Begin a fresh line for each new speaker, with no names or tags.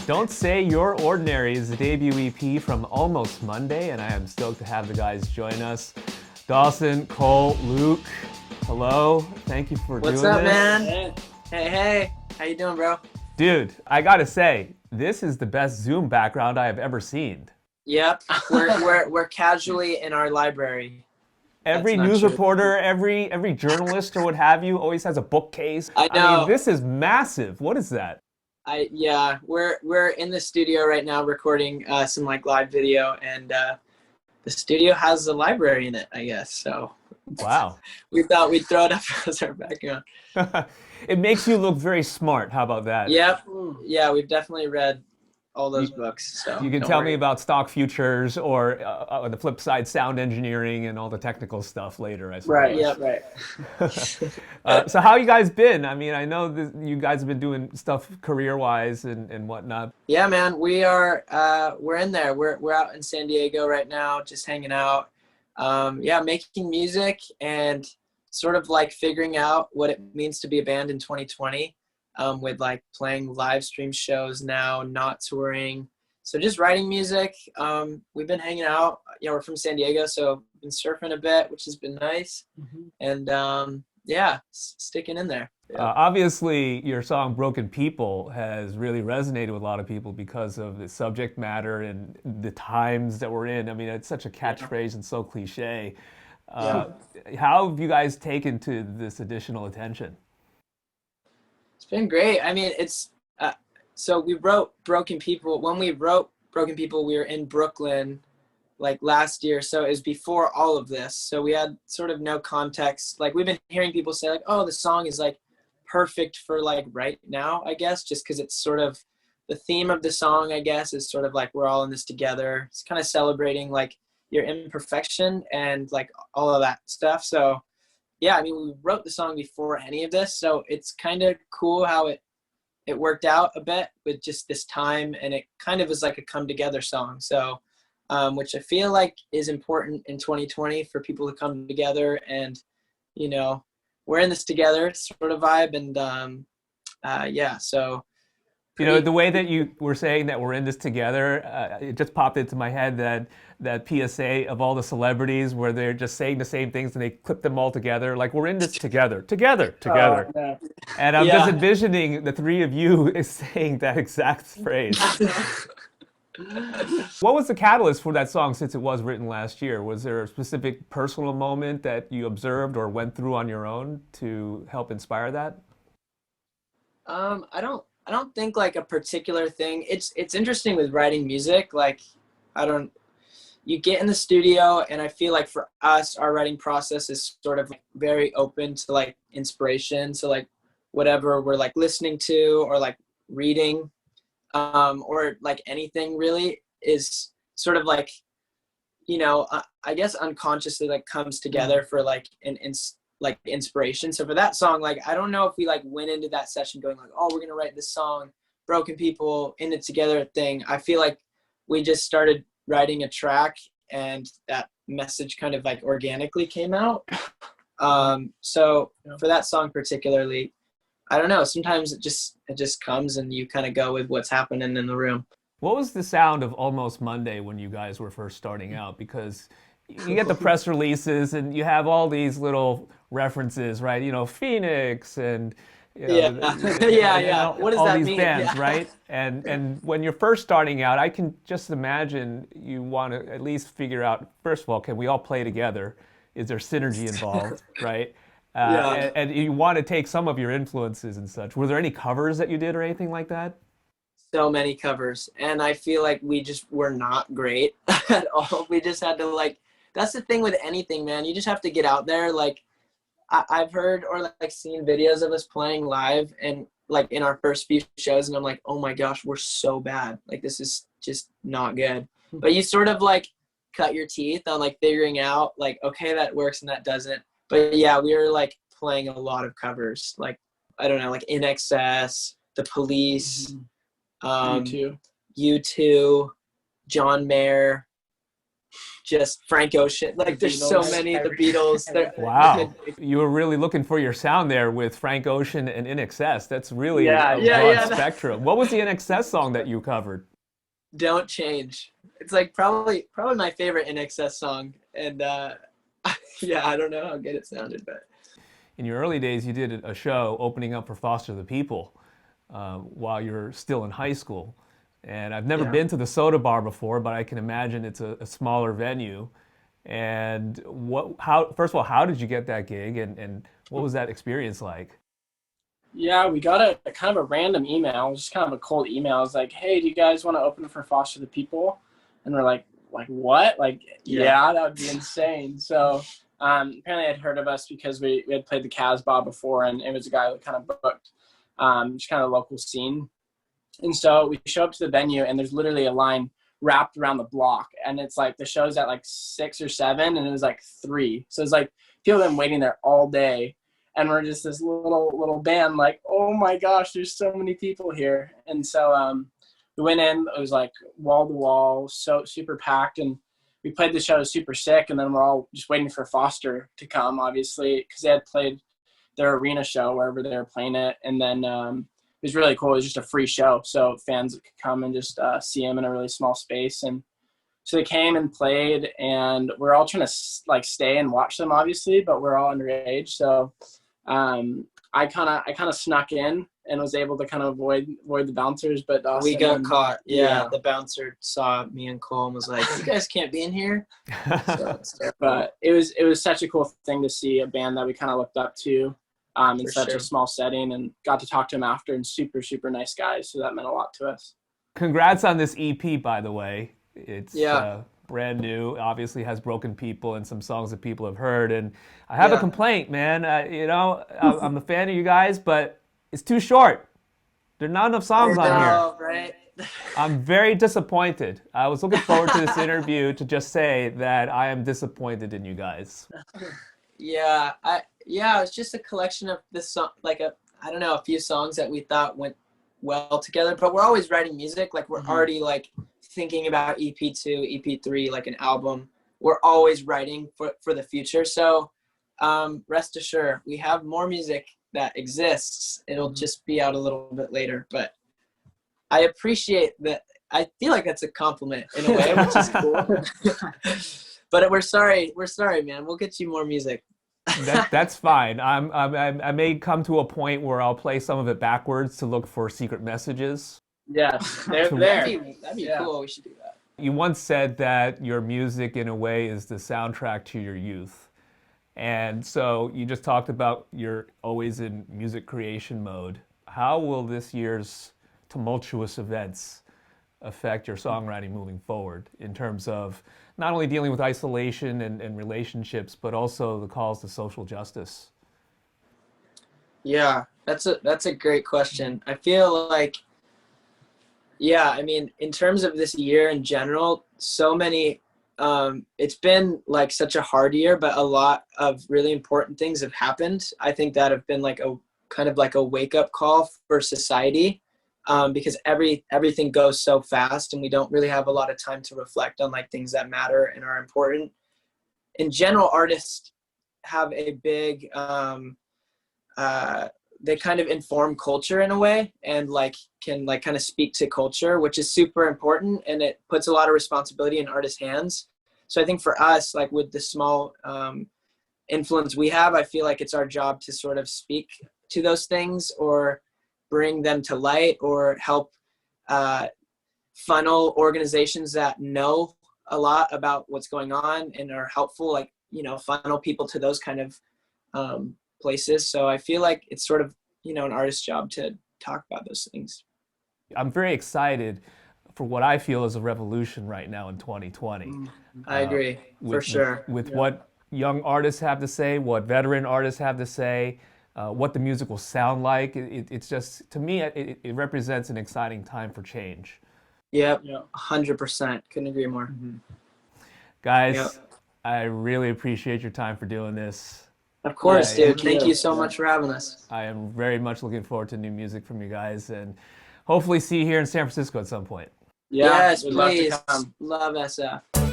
Don't Say You're Ordinary is the debut EP from Almost Monday, and I am stoked to have the guys join us. Dawson, Cole, Luke, hello. Thank you for doing this.
What's up, man? Hey. How you doing, bro?
Dude, I gotta say, this is the best Zoom background I have ever seen.
Yep. We're casually in our library.
Every news reporter, every journalist or what have you always has a bookcase.
I know.
I mean, this is massive. What is that?
We're in the studio right now recording some like live video, and the studio has a library in it, I guess. So
wow.
We thought we'd throw it up as our background.
It makes you look very smart. How about that?
Yep. Yeah, we've definitely read all those books. So
you can tell me about stock futures or on the flip side, sound engineering and all the technical stuff later, I suppose.
Right. Yeah. Right.
So how you guys been? I mean, I know you guys have been doing stuff career-wise and whatnot.
Yeah, man, we're in there. We're out in San Diego right now, just hanging out. Making music and sort of like figuring out what it means to be a band in 2020, with like playing live stream shows now, not touring. So just writing music. We've been hanging out. We're from San Diego, so been surfing a bit, which has been nice. And sticking in there. Yeah.
Obviously, your song "Broken People" has really resonated with a lot of people because of the subject matter and the times that we're in. I mean, it's such a catchphrase and so cliche. How have you guys taken to this additional attention?
It's been great. I mean, it's so we wrote Broken People. When we wrote Broken People, we were in Brooklyn like last year. So it was before all of this. So we had sort of no context. Like we've been hearing people say like, oh, the song is like perfect for like right now, I guess, just because it's sort of the theme of the song, I guess, is sort of like we're all in this together. It's kind of celebrating like your imperfection and like all of that stuff. So yeah, I mean, we wrote the song before any of this, so it's kind of cool how it worked out a bit with just this time, and it kind of is like a come together song. So which I feel like is important in 2020 for people to come together and, we're in this together sort of vibe. And so.
The way that you were saying that we're in this together, it just popped into my head that PSA of all the celebrities where they're just saying the same things and they clip them all together, like we're in this together.
Yeah.
And I'm just envisioning the three of you is saying that exact phrase. What was the catalyst for that song since it was written last year? Was there a specific personal moment that you observed or went through on your own to help inspire that?
I don't think like a particular thing. It's interesting with writing music. Like, you get in the studio, and I feel like for us, our writing process is sort of like very open to like inspiration. So like whatever we're like listening to or like reading, or like anything really is sort of like, I guess unconsciously like comes together for like like inspiration. So for that song, like I don't know if we like went into that session going like, oh, we're gonna write this song, Broken People, in it together thing. I feel like we just started writing a track, and that message kind of like organically came out. So for that song particularly, I don't know, sometimes it just comes and you kind of go with what's happening in the room.
What was the sound of Almost Monday when you guys were first starting out? Because you get the press releases and you have all these little references, right? Phoenix and
What does
all
that
these
mean?
bands,
Yeah.
right? And when you're first starting out, I can just imagine you want to at least figure out, first of all, can we all play together? Is there synergy involved, right? And you want to take some of your influences and such. Were there any covers that you did or anything like that?
So many covers, and I feel like we just were not great at all. We just had to like, that's the thing with anything, man. You just have to get out there. Like I've heard or like seen videos of us playing live and like in our first few shows, and I'm like, oh my gosh, we're so bad. Like this is just not good. But you sort of like cut your teeth on like figuring out like, okay, that works and that doesn't. But yeah, we were like playing a lot of covers. Like, I don't know, like INXS, The Police,
U2,
U2, John Mayer, just Frank Ocean. Like there's so many, the Beatles.
Wow. You were really looking for your sound there with Frank Ocean and INXS. That's really a broad spectrum. What was the INXS song that you covered?
Don't Change. It's like probably my favorite INXS song. And yeah, I don't know how good it sounded, but.
In your early days, you did a show opening up for Foster the People while you're still in high school. And I've never been to the Soda Bar before, but I can imagine it's a smaller venue. And first of all, how did you get that gig, and what was that experience like?
Yeah, we got a kind of a random email, just kind of a cold email. It was like, hey, do you guys want to open for Foster the People? And we're like what? Like, yeah, that would be insane. So apparently I'd heard of us because we had played the Casbah before, and it was a guy that kind of booked just kind of local scene. And so we show up to the venue, and there's literally a line wrapped around the block, and it's like the show's at like 6 or 7, and it was like 3. So it's like people have been waiting there all day, and we're just this little band, like, oh my gosh, there's so many people here. And so we went in, it was like wall to wall, so super packed, and we played the show super sick, and then we're all just waiting for Foster to come, obviously, because they had played their arena show wherever they were playing it. And then it was really cool. It was just a free show, so fans could come and just see him in a really small space. And so they came and played, and we're all trying to like stay and watch them, obviously, but we're all underage. So I kind of snuck in and was able to kind of avoid the bouncers, but
we got caught. Yeah, the bouncer saw me and Cole and was like, "You guys can't be in here."
But it was such a cool thing to see a band that we kind of looked up to in such a small setting, and got to talk to him after, and super, super nice guys. So that meant a lot to us.
Congrats on this EP, by the way. It's brand new, obviously has Broken People and some songs that people have heard. And I have a complaint, man. I'm a fan of you guys, but it's too short. There are not enough songs on here.
Right?
I'm very disappointed. I was looking forward to this interview to just say that I am disappointed in you guys.
It's just a collection of this song, like a few songs that we thought went well together. But we're always writing music. Like we're already like thinking about EP2, EP3, like an album. We're always writing for the future. So rest assured, we have more music that exists. It'll just be out a little bit later. But I appreciate that. I feel like that's a compliment in a way, which is cool. But we're sorry, man. We'll get you more music.
That's fine. I may come to a point where I'll play some of it backwards to look for secret messages.
Yes, they're there.
That'd be cool. We should do that.
You once said that your music, in a way, is the soundtrack to your youth. And so you just talked about you're always in music creation mode. How will this year's tumultuous events affect your songwriting moving forward in terms of not only dealing with isolation and relationships, but also the calls to social justice?
Yeah, that's a great question. I feel like, I mean, in terms of this year in general, so many, it's been like such a hard year, but a lot of really important things have happened. I think that have been like a kind of like a wake up call for society. Because everything goes so fast, and we don't really have a lot of time to reflect on like things that matter and are important. In general, artists have a big, they kind of inform culture in a way, and like can like kind of speak to culture, which is super important, and it puts a lot of responsibility in artists' hands. So I think for us, like with the small influence we have, I feel like it's our job to sort of speak to those things, or bring them to light, or help funnel organizations that know a lot about what's going on and are helpful, like, funnel people to those kind of places. So I feel like it's sort of, an artist's job to talk about those things.
I'm very excited for what I feel is a revolution right now in 2020.
I agree, for sure.
With what young artists have to say, what veteran artists have to say, what the music will sound like. It's just, to me, it represents an exciting time for change.
Yep, 100%. Couldn't agree more.
Guys, I really appreciate your time for doing this.
Of course, dude. Thank you so much for having us.
I am very much looking forward to new music from you guys, and hopefully see you here in San Francisco at some point.
Yes, please. Love SF.